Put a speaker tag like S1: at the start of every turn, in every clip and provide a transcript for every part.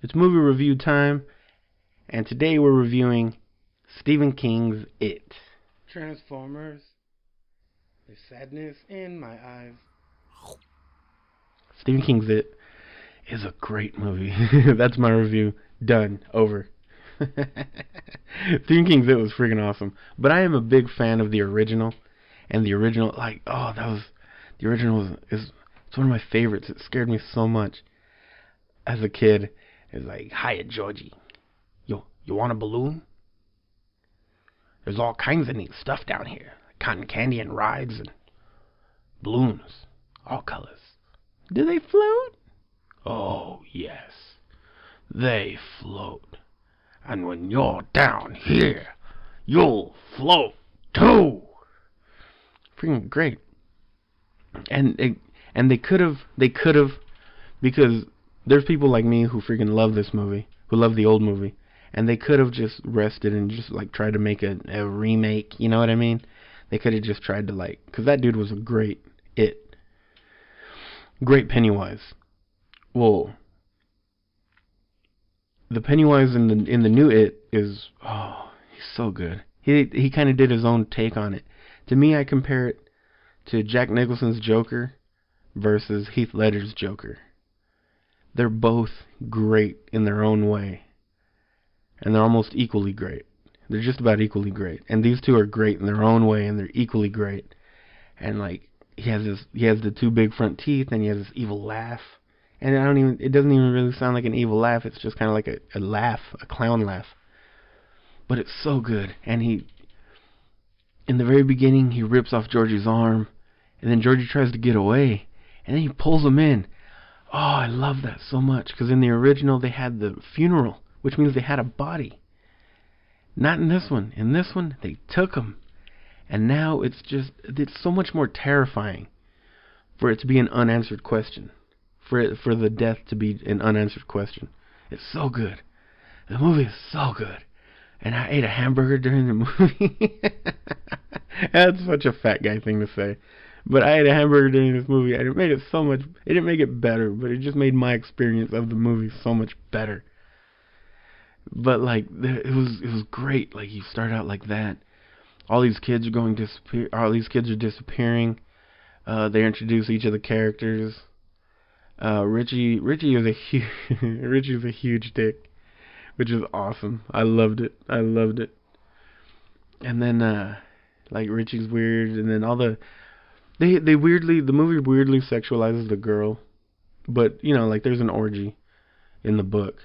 S1: It's movie review time, and today we're reviewing Stephen King's It.
S2: Transformers. There's sadness in my eyes.
S1: Stephen King's It is a great movie. That's my review. Done. Over. Stephen King's It was freaking awesome. But I am a big fan of the original. And the original, the original is it's one of my favorites. It scared me so much as a kid. It's like, hiya, Georgie. You want a balloon? There's all kinds of neat stuff down here. Cotton candy and rides and balloons. All colors. Do they float? Oh, yes. They float. And when you're down here, you'll float too. Freaking great. And they could have, because there's people like me who freaking love this movie, who love the old movie, and they could have just rested and just like tried to make a remake, you know what I mean? They could have just tried to because that dude was a great Pennywise. Well, the Pennywise in the new It is, he's so good. He kind of did his own take on it. To me, I compare it to Jack Nicholson's Joker versus Heath Ledger's Joker. They're both great in their own way. And they're almost equally great. They're just about equally great. And these two are great in their own way, and they're equally great. And he has the two big front teeth, and he has this evil laugh. And it doesn't even really sound like an evil laugh. It's just kind of like a laugh, a clown laugh. But it's so good. And in the very beginning, he rips off Georgie's arm, and then Georgie tries to get away, and then he pulls him in. Oh, I love that so much, because in the original, they had the funeral, which means they had a body. Not in this one. In this one, they took him. And now it's so much more terrifying for it to be an unanswered question. For the death to be an unanswered question. It's so good. The movie is so good. And I ate a hamburger during the movie. That's such a fat guy thing to say. But I ate a hamburger during this movie, and it made it so much. It didn't make it better, but it just made my experience of the movie so much better. But it was great. You start out like that. All these kids are disappearing. They introduce each of the characters. Richie is Richie's a huge dick, which is awesome. I loved it. And then Richie's weird, and then the movie weirdly sexualizes the girl, but there's an orgy in the book.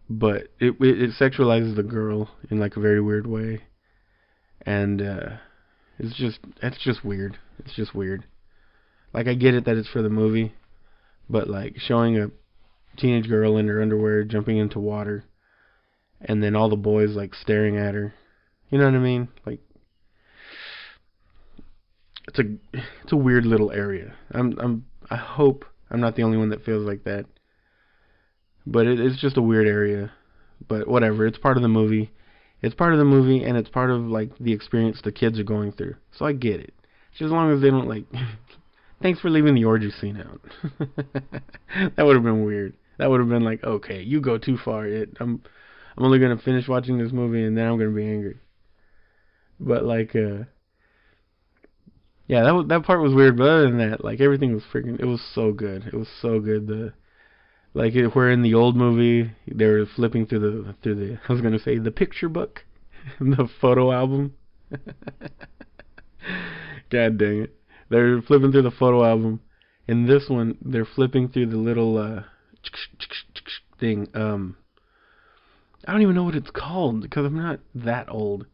S1: But it sexualizes the girl in a very weird way, and it's just weird. It's just weird. I get it that it's for the movie, but showing a teenage girl in her underwear jumping into water, and then all the boys staring at her, you know what I mean? It's a weird little area. I hope I'm not the only one that feels like that. But it's just a weird area. But whatever, it's part of the movie. It's part of the movie, and it's part of the experience the kids are going through. So I get it. Just as long as they don't thanks for leaving the orgy scene out. That would have been weird. That would have been okay, you go too far. I'm only gonna finish watching this movie, and then I'm gonna be angry. But yeah, that part was weird. But other than that, everything was it was so good. It was so good. Where in the old movie they were flipping through the I was gonna say the picture book, the photo album. God dang it! They're flipping through the photo album. In this one, they're flipping through the little thing. I don't even know what it's called because I'm not that old.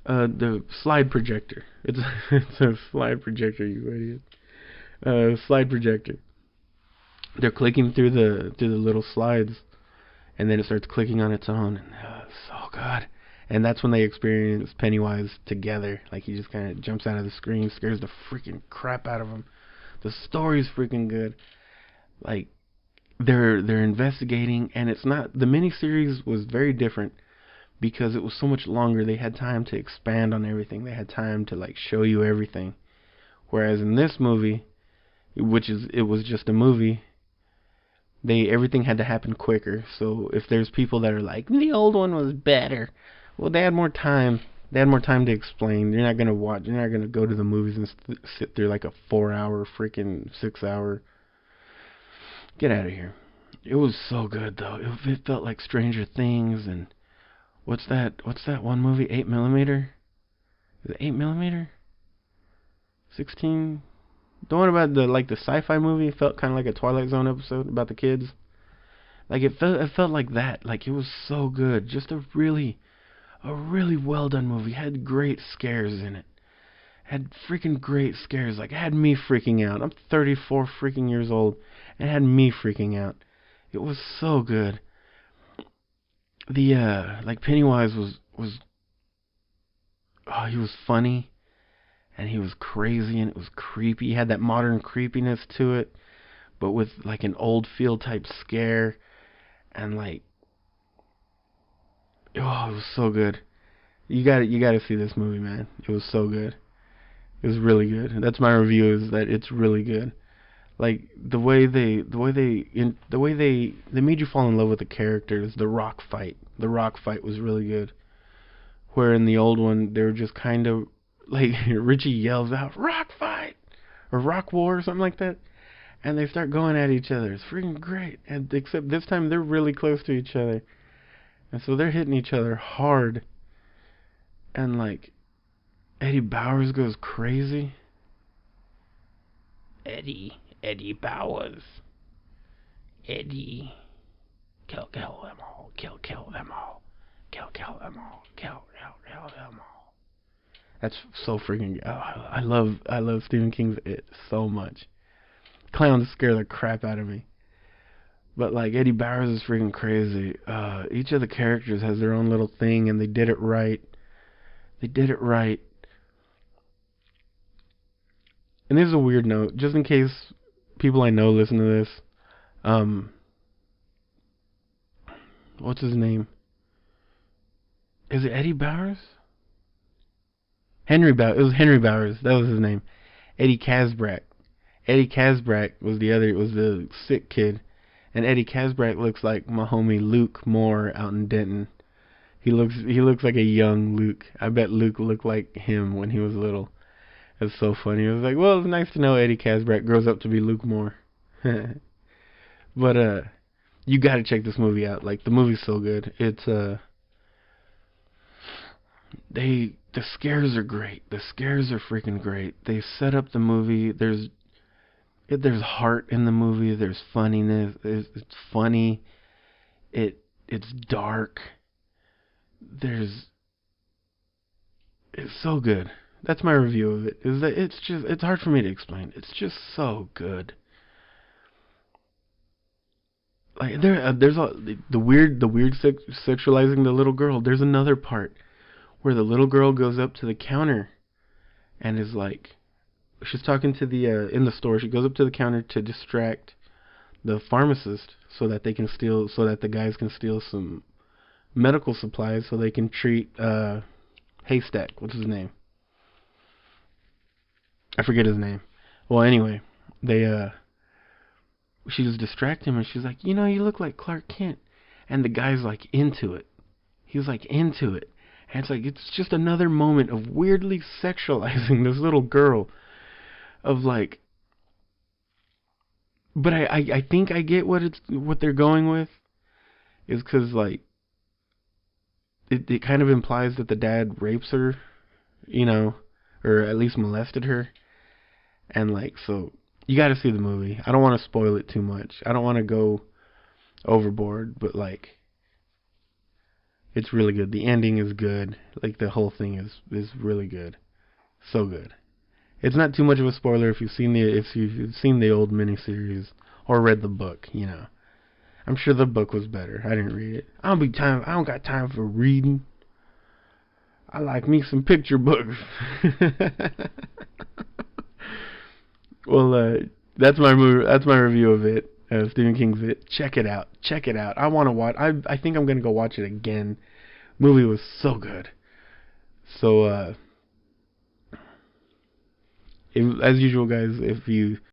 S1: The slide projector. It's a slide projector, you idiot. Slide projector. They're clicking through the little slides, and then it starts clicking on its own, and it's so good. And that's when they experience Pennywise together. He just kind of jumps out of the screen, scares the freaking crap out of him. The story's freaking good. They're investigating, and it's not, the miniseries was very different because it was so much longer. They had time to expand on everything. They had time to show you everything. Whereas in this movie, it was just a movie. Everything had to happen quicker. So if there's people that are like the old one was better, well, they had more time. They had more time to explain. You're not gonna watch. You're not gonna go to the movies and sit through like a 4 hour, freaking 6 hour. Get out of here. It was so good though. It felt like Stranger Things and what's that? What's that one movie? 8 millimeter. Is it 8 millimeter? 16. The one about the sci-fi movie. It felt kind of like a Twilight Zone episode about the kids. Like it felt like that. Like it was so good. Just a really well done movie. Had great scares in it. Had freaking great scares. Like it had me freaking out. I'm 34 freaking years old, and it had me freaking out. It was so good. The like Pennywise was oh, he was funny and he was crazy and it was creepy. He had that modern creepiness to it, but with like an old feel type scare and like oh, it was so good. You got to see this movie, man. It was so good. It was really good. That's my review, is that it's really good. Like they made you fall in love with the characters. The rock fight. The rock fight was really good. Where in the old one they were just kind of like Richie yells out rock fight or rock war or something like that, and they start going at each other. It's freaking great. And except this time they're really close to each other, and so they're hitting each other hard. And like Eddie Bowers goes crazy. Eddie Bowers. Eddie. Kill them all. Kill them all. Kill them all. Kill them all. That's so freaking. Oh, I love Stephen King's It so much. Clowns scare the crap out of me. But like Eddie Bowers is freaking crazy. Each of the characters has their own little thing, and they did it right. They did it right. And this is a weird note, just in case people I know listen to this. What's his name? Is it Eddie Bowers? Henry Bowers. It was Henry Bowers. That was his name. Eddie Casbrack. Eddie Casbrack was the sick kid, and Eddie Casbrack looks like my homie Luke Moore out in Denton. He looks like a young Luke. I bet Luke looked like him when he was little. It's so funny. It was like, well, it's nice to know Eddie Casbrack grows up to be Luke Moore. But you gotta check this movie out. Like the movie's so good. It's the scares are great. The scares are freaking great. They set up the movie. There's heart in the movie. There's funniness. It's funny. It's dark. It's so good. That's my review of it. Is that it's hard for me to explain. It's just so good. Like there's the weird sexualizing the little girl. There's another part where the little girl goes up to the counter and is like, she's talking to the in the store. She goes up to the counter to distract the pharmacist so that the guys can steal some medical supplies so they can treat Haystack. What's his name? I forget his name. Well, anyway, she just distracts him and she's like, you look like Clark Kent, and the guy's like into it. He was like into it, and it's like it's just another moment of weirdly sexualizing this little girl, of like. But I think I get what they're going with, is because like it kind of implies that the dad rapes her, or at least molested her. And like, so you got to see the movie. I don't want to spoil it too much. I don't want to go overboard, but like, it's really good. The ending is good. Like the whole thing is really good. So good. It's not too much of a spoiler if you've seen the old miniseries or read the book. I'm sure the book was better. I didn't read it. I don't got time for reading. I like me some picture books. Well, that's my review of it. Stephen King's It. Check it out. I want to watch. I think I'm gonna go watch it again. Movie was so good. So, as usual, guys, if you